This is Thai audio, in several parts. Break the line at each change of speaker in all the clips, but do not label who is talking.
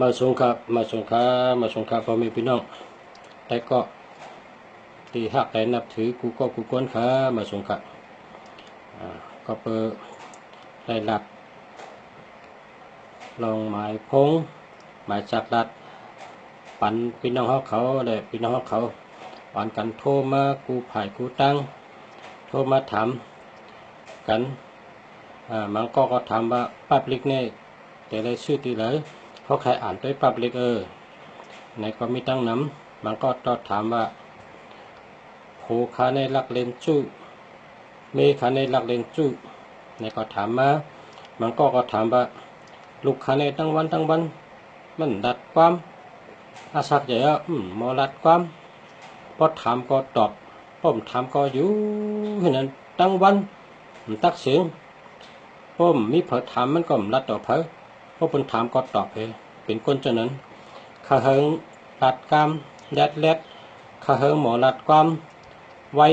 มาส่งครับพ่อแม่พี่น้องแต่ก็ที่หักแต่นับถือกูก็กูก้นขามาส่งครับก็เปิดได้รับลองหมายพงหมายจักรัดปันพี่น้องเขาเลยพี่น้องเขาอ่อนกันโทรมากูผ่ายกูตั้งโทรมาถามกันมันก็ถามว่าปับลิกเนี่ยแต่ละชื่อที่ไหนเขาใครอ่านด้วยปับลิกในก็มีตั้งน้ำมันก็ตอถามว่าโหคาในหลักเลนจู้เมคาในหลักเลนจู้ในก็ถามมามันก็ถามว่าลูกคาในตั้งวันมันดัดความอาศักใหญ่มอดัดความพอถามก็ตอบผมถามก็อยู่เห็นนั้นตั้งวันตักเสียงผมมีเผยถามมันก็รัดต่อเผยเพราะเป็นถามก็ตอบเป็นคนฉะนั้นข้าเฮิงรัดกามแลดข้าเฮิงหมอรัดความไว้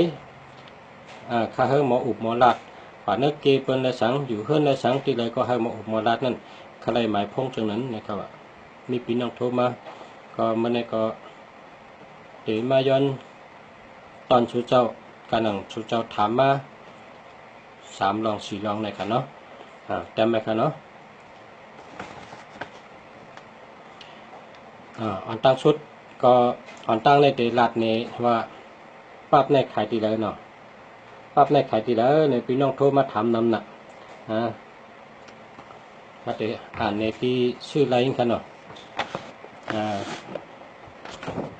ข้าเฮิงหมออุบหมอรัดป่าเนื้อเกเปิ้นในสังอยู่เฮือนในสังที่ใดก็ให้หมออุบหมอรัดนั่นข้าเลยหมายพงจังนั้นนะครับว่ามีพี่น้องโทรมาก็เมื่อในก็เดี๋ยวมาย้อนตอนชูเจ้าการหนังชูเจ้าถามมา3 ลอง 4 ลองในกันเนาะจำไหมกันเนาะอ่อนตั้งชุดก็อ่อนตั้งในเดลัดนี้ว่าปั๊บในขายตีแล้วเนาะปั๊บในขายตีแล้วในพี่น้องโทรมาถามนำหนักถ้าเดี๋ยวอ่านในที่ชื่ออะไรกันเนาะ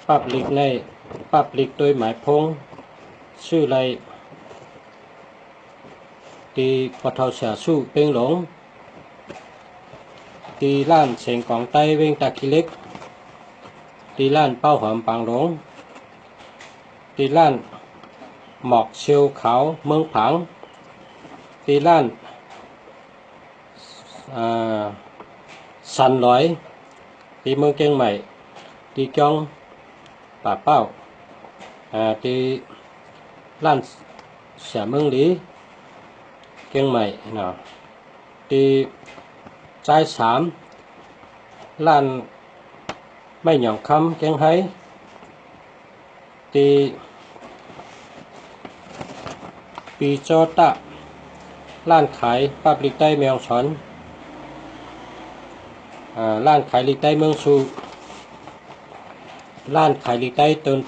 ปั๊บลิกในปั๊บลิกโดยหมายพงชื่ออะไรตีปะเทาเสียสู้เป้งหลงตีล้านเสียงของไต้เวงตะกิเล็กตีล้านเป้าหอมปางหลงตีล้านหมอกเชียวขาวเมืองผังตีล้านสันลอยตีเมืองเชียงใหม่ตีจองป่าเป้าตีล้านเสียเมืองหลีเชียงใหม่เนาะตีใจ3ล้านไม่หย่องคำเชียงไฮ้ตีปีโจตะล้านขายปับลิกใต้เมืองชอนล้านขายลิกใต้เมืองสูล้านขายลิกใต้ตน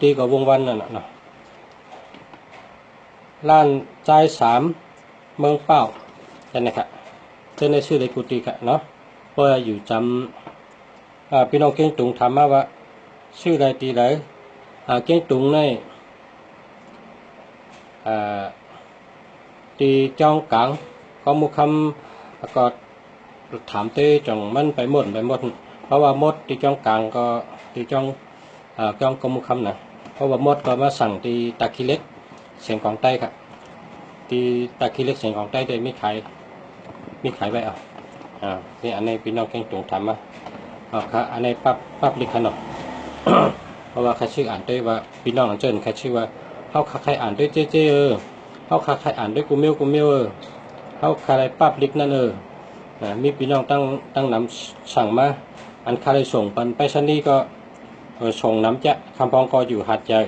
ตีกับวงวันนั่นนะล้านใจ3เมืองเป้าใช่ไหมครับเจ้าในชื่อในกุฏิกันเนาะเพราะอยู่จำพี่น้องเก่งตุงถามมาว่าชื่ออะไรตีไหนเก่งตุงในตีจ้องกลางก็มุคำก็ถามเต้จังมันไปหมดเพราะว่ามดตีจ้องกลางก็ตีจ้องก็มุคำนะเพราะว่ามดก็มาสั่งตีตะคิเล็กเสียงของใต้ครับตีตะคิเล็กเสียงของใต้ได้ไม่ขายไว้นี่อันนี้พี่น้องเก่งตุงถามมาครับอันนี้ปั๊บลิขนม เพราะว่าใครชื่ออ่านด้วยว่าพี่น้องอ่านเจนใครชื่อว่าเขาใครอ่านด้วยเจเขาใครอ่านด้วยกูเมียวเขาใครปั๊บลิกนั่นมีพี่น้องตั้งนำสั่งมาอันใครส่งไปชนีก็ส่งน้ำจะคำพองก็อยู่หาดใหญ่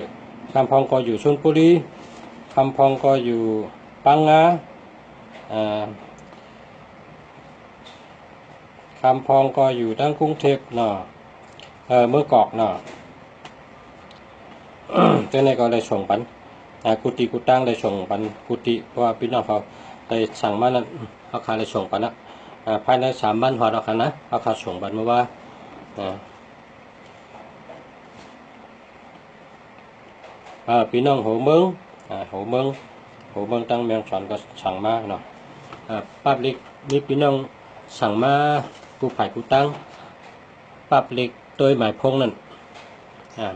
คำพองก็อยู่ชลบุรีคำพองก็อยู่ปังงาคำพองก็อยู่ทั้งกรุงเทพเนาะเมื่อกอกเนาะเจ้าในก็ได้ส่งปันกุฏิกุตั้งได้ส่งปันกุฏิเพราะว่าพี่น้องเขาได้สั่งมานั้นเขาขาได้ส่งปันนะภายใน3 วันหัวเราคันนะเขาขาส่งปันมาว่าพี่น้องหัวเมืองตั้งเมืองสอนก็สั่งมาเนาะปั๊บลิกมีพี่น้องสั่งมากูไผ่กูตั้งปั๊บลิกโดยหมายพงนั่น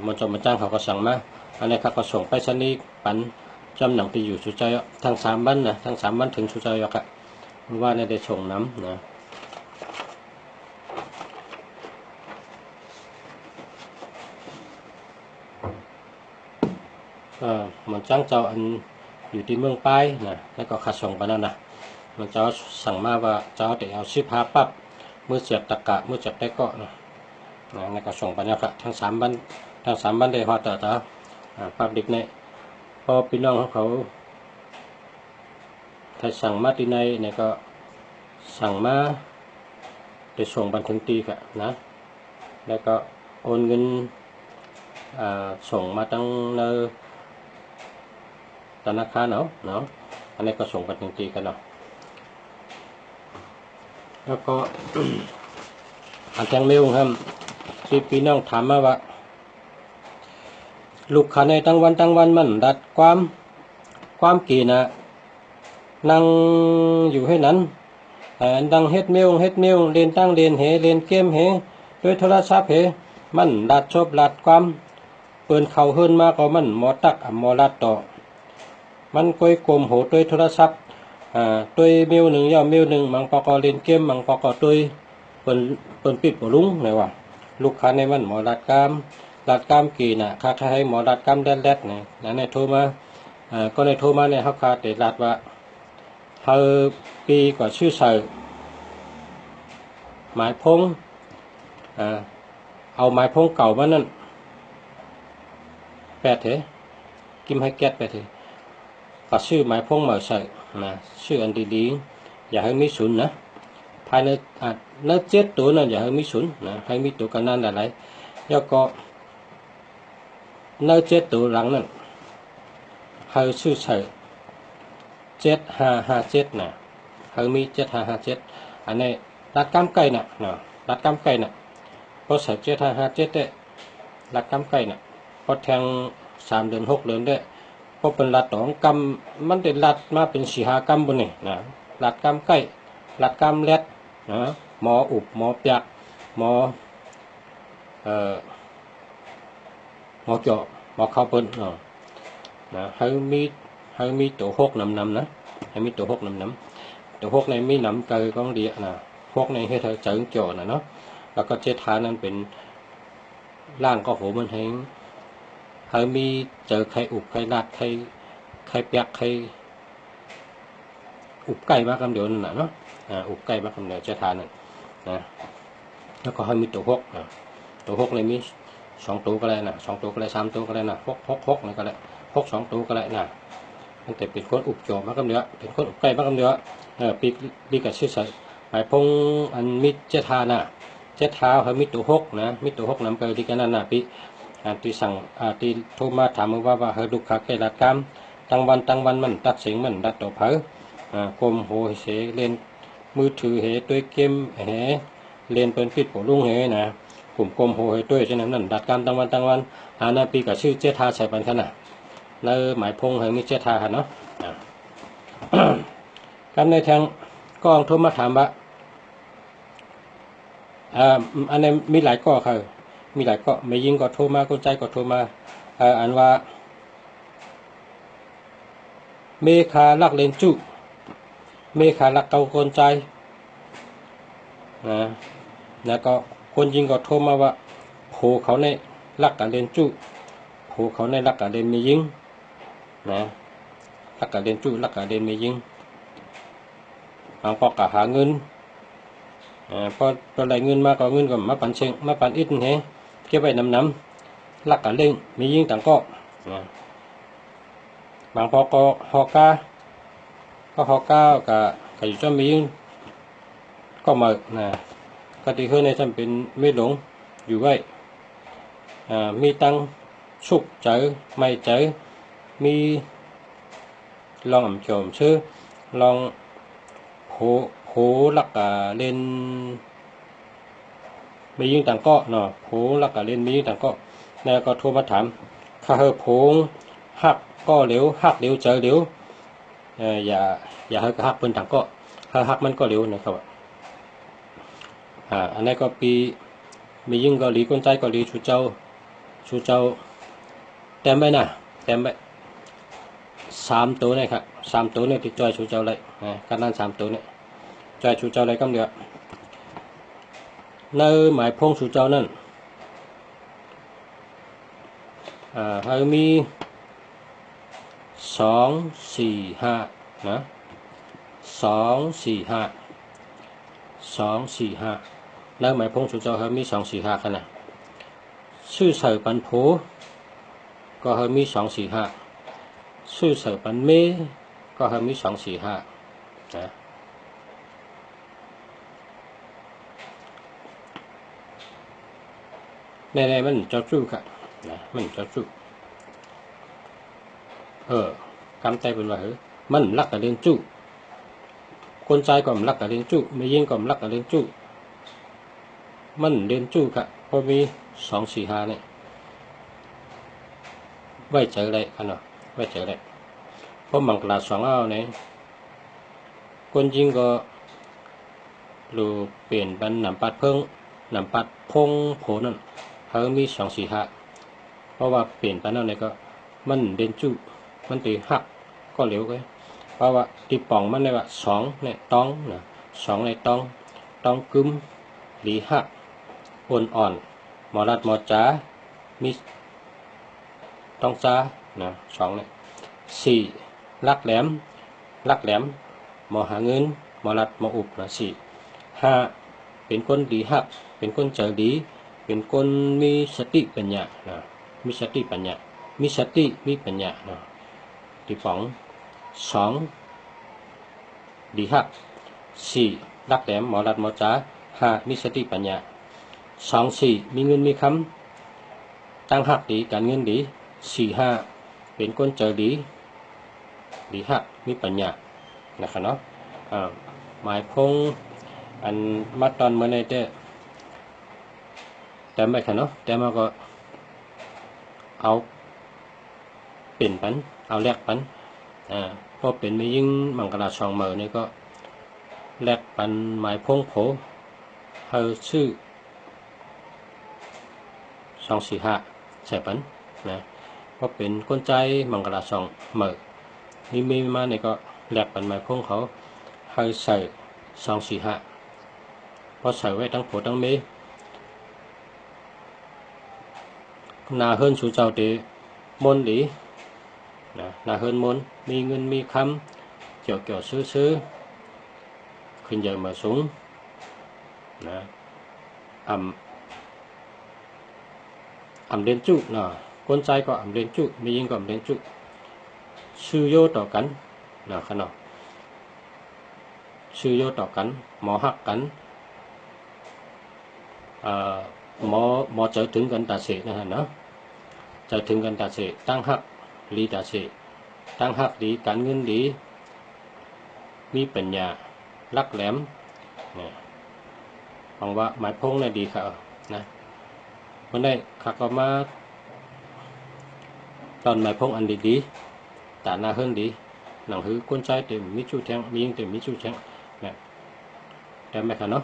มันจ้างเขาก็สั่งมาอันนี้เขาก็ส่งไปชนีปันจำหนังที่อยู่สุใจทั้ง3 วันนะทั้ง3 วันถึงสุใจอะว่าในได้ส่งน้ำนะมันจ้างเจ้าอันอยู่ที่เมืองปลายนะแล้วก็ขาส่งไปนั่นนะมันเจ้าสั่งมาว่าเจ้าเดี๋ยวเอา15 ปั๊บ มือเสียบตะกะมือเสียบได้ก็นะในก็ส่งไปนะครับทั้ง3บ้านได้ฮอดต่อภาพเด็กในพอพี่น้องเขาถ้าสั่งมาที่ในเนี่ยก็สั่งมาได้ส่งบันถึงตีค่ะนะแล้วก็โอนเงินส่งมาตั้งในธนาคารเนาะอันนี้ก็ส่งบันถึงตีกันเนาะแล้วก็ อันแทงเมลครับที่พี่น้องถามมาว่าลูกค้าในตั้งวันมันดัดความกี่นะนั่งอยู่ให้นั้นดังเฮ็ดเมลเล่นตั้งเล่นเล่นเกมด้วยโทรศัพท์มันดัดชอบดัดความเปินเข้าเฮิรนมาก็มันหมอตักหมอลัดต่อมันก้อยกลมโหด้วยโทรศัพท์ด้วยเมลหนึ่งย่อเมลหนึ่งมังปอกเล่นเกมมังปอกด้วยเปินปิดบ่ลุงไหนว่าลูกค้าในมันหมอลัดกามกี่น่ะค่าให้หมอลัดกามแดดๆนี่ในโทรมาก็ในโทรมาในเฮาคาแต่ลัดว่าเฮาปีกว่าชื่อใส่หมายพงเอาหมายพงเก่ามานั่นแปดกิมให้แก๊สไปก็ชื่อหมายพงมาใส่นะชื่ออันดีๆอย่าให้มีศูนย์นะภายในเนื้อ7ตัวนั่นอย่าให้มีศูนย์นะให้มีตัวกันนั่นหลายๆแล้วก็เนื้อ7ตัวหลังนั่นให้ชื่อใส่7557นะให้มี7557อันนี้รัดกำไก่น่ะรัดกำไก่น่ะพอใส่7557ได้รัดกำไก่น่ะพอแทง3 เดือน 6 เดือนได้พอเป็นรัด2 กำมันได้รัดมาเป็น4-5 กำบนนี่นะรัดกำไก่รัดกำเล็ดนะหมออุบหมอเปียกหมอเจาะหมอเข้าเปิ้นนะให้มีตัว6นำนะให้มีตัว6นำตัว6ในมีนำเกยกองเดียนะ6ในให้เธอเจิงจ่อนะเนาะแล้วก็เจฐานนั้นเป็นร่างก็โหมันให้มีเจอใครอุบใครลาดใครเปียกใครอุบไก่มากคำเดียวนั่นเนาะอุบไก่มากคำเดียวเจฐานนั่นนะแล้วก็ให้มีตัวตัว6เลยมี2 ตัวก็ได้นะ2 ตัวก็ได้3 ตัวก็ได้นะ6นี่ก็ได้6 2 ตัวก็ได้นะมันแต่เป็นคนอุบจ่อมากคำเดียวเป็นคนอุบไก่มากคำเดียวปีกับชื่อใส่หมายพงอันมิเจฐานะเจฐาให้มีตัว6นะมีตัว6นำเกยดีกันนั่นนะปีที่สั่งที่โทรมาถามว่าเฮลูกค้าแก่รัดกรรมตั้งวันมันตัดเสียงมันดัดต่อเผอกลมโหเสเล่นมือถือด้วยเกมเล่นเป็นปิดหัวลุงนะกลุ่มกลมโหด้วยฉะนั้นดัดกรรมตั้งวันนาปีกับชื่อเจฐาใส่ปันขนาดแล้วหมายพงให้มีเจฐาเนาะการในทางก็โทรมาถามว่าอันนี้มีหลายข้อค่ะมีหลายก็ไม่ยิงก็โทรมาคนใจก็โทรมาอันว่าเมฆาลักเลนจุเมฆาลักเกาคนใจนะแล้วก็คนยิงก็โทรมาว่าโผเขาในลักกะเลนจุโผเขาในลักกะเลนไม่ยิงนะลักกะเลนจุลักกะเลนไม่ยิงบางปอกกะหาเงินพอได้เงินมาก็เงินก็มาปันเชิงมาปันอิดเก็บไว้น้ำลักกะเล่งมียิงต่างก็บางพอก็ฮอกากับอยู่จะมียิงก็มาก็ที่เคยในจำเป็นไม่หลงอยู่ไว้มีตังสุกเจอไม่เจอมีลองโจมชื่อลองโหลักกะเล่นมียิงต่างก็เนาะโผลักกะเล่นมียิงต่างก็แล้วก็โทรมาถามข้าโผงหักก็เหลวหักเหลวเจอเหลวอย่าให้หักเป็นต่างก็ถ้าหักมันก็เหลวนะครับอันนี้ก็ปีมียิงเกาหลีคนใจเกาหลีชูเจ้าเต็มไปนะเต็มไป3 ตัวนี่ครับ3 ตัวนี่ติดจอยชูเจ้าเลยการนั้น3 ตัวนี่จอยชูเจ้าเลยก็เดียวในหมายพงชูเจ้านั่นให้มี2 4 5นะ2 4 5 แล้วหมายพงสุเจ้าเขามี245ขนาดชื่อเสือปันโผก็เขามี245ชื่อเสือปันเมก็เขามี245นะในมันเจ้าจู้ค่ะนะมันเจ้าจู้กำใจเป็นว่ามันรักกับเลี้ยงจู้คนใจก็รักกับเลี้ยงจู้ไม่ยิ่งก็รักกับเลี้ยงจู้มันเลี้ยงจู้ค่ะพอมี245เนี่ยไว้เจอเลยกันเนาะไว้เจอเลยเพราะมังกร2เอาเนี่ยคนยิงก็รูเปลี่ยนเป็นหนำปัดเพิ่งหนำปัดพงโผนั่นเขามี245เพราะว่าเปลี่ยนไปนั่นเนี่ยก็มันเด่นจุมันตีหักก็เหลวเลยเพราะว่าตีป่องมันเลยว่า2เนี่ยต้องนะ2ในต้องกึมหลีหักอ่อนหมอรัดหมอจ๋ามีต้องจ้านะ2เนี่ย4ลักแหลมหมอหาเงินหมอรัดหมออุบนะ5เป็นคนดีหักเป็นคนเจอดีเป็นคนมีสติปัญญานะมีสติปัญญามีสติมีปัญญานะที่ป๋อง2ดีหัก4รักแหลมหมอรัดหมอจ๋า5มีสติปัญญา4มีเงินมีคำตั้งหักดีการเงินดี4-5เป็นคนเจอดีหักมีปัญญานะครับเนาะหมายพงอันมัดตอนเมื่อในแต่ไม่ค่ะเนาะแต่มาก็เอาเป็นปันเอาแลกปันพอเป็นไม่ยิ่งมังกร2มือนี่ก็แลกปันหมายพงโผเฮาชื่อ245ใส่ปันนะพอเป็นคนใจมังกร2มือนี่มีมาเนี่ยก็แลกปันหมายพงเขาเฮาใส่245พอใส่ไว้ทั้งโผทั้งเมนาเฮิรนสู่เจ้าเตมนดีนะนาเฮิรนมนมีเงินมีคำเกี่ยวซื้อขึ้นใหญ่มาสูงนะเล่นจุนะคนใจก็เล่นจุมียิงก็เล่นจุชื่อโยต่อกันนะขนาดชื่อโยต่อกันหมอหักกันหมอเจอถึงกันตาเสนะฮะเนาะเจอถึงกันตาเสตั้งหักลีตาเสตั้งหักดีการเงินดีมีปัญญาลักแหลมเนี่ยหวังว่าหมายพงเนี่ยดีค่ะนะวันนี้ข้าก็มาตอนหมายพงอันดีแต่หน้าเฮิรนดีหนังหือก้นใจเต็มมิจูแทงมียิงเต็มมิจูแทงเนี่ยแต่ไม่ค่ะเนาะ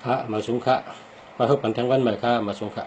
ค่ะมาสูงค่ะขอให้ปันทั้งวันใหม่ค่ะมาสูงค่ะ